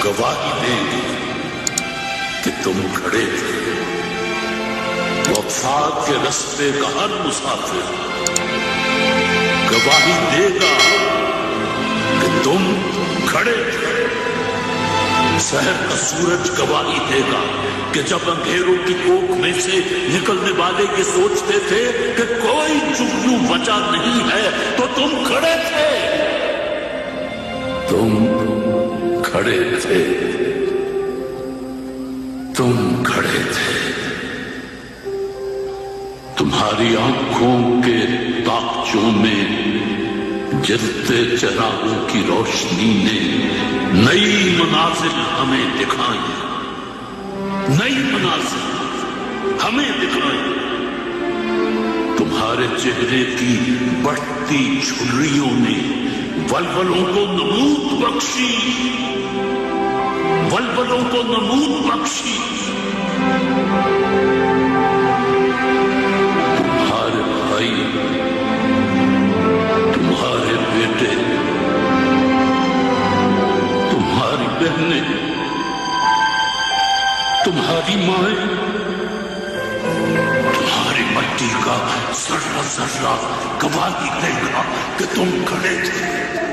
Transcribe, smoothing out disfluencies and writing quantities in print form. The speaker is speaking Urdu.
گواہی دیں گے کہ تم کھڑے تھے۔ وفات کے رستے کا ہر مسافر گواہی دے گا کہ تم کھڑے تھے۔ سحر کا سورج گواہی دے گا کہ جب اندھیروں کی کوکھ میں سے نکلنے والے یہ سوچتے تھے کہ کوئی جگنو بچا نہیں ہے تو تم کھڑے تھے، تم کھڑے تھے، تم کھڑے تھے۔ تمہاری آنکھوں کے تاقچوں میں جلتے چراغوں کی روشنی نے نئی منازل ہمیں دکھائیں، نئی منازل ہمیں دکھائیں۔ تمہارے چہرے کی بڑھتی جھریوں نے ولولوں کو نمود بخشی، ولولوں کو نمود بخشی۔ تمہارے بھائی، تمہارے بیٹے، تمہاری بہنیں، تمہاری مائیں، تمہاری مٹی کا ذرہ ذرہ گواہی دے گا کہ تم کھڑے تھے۔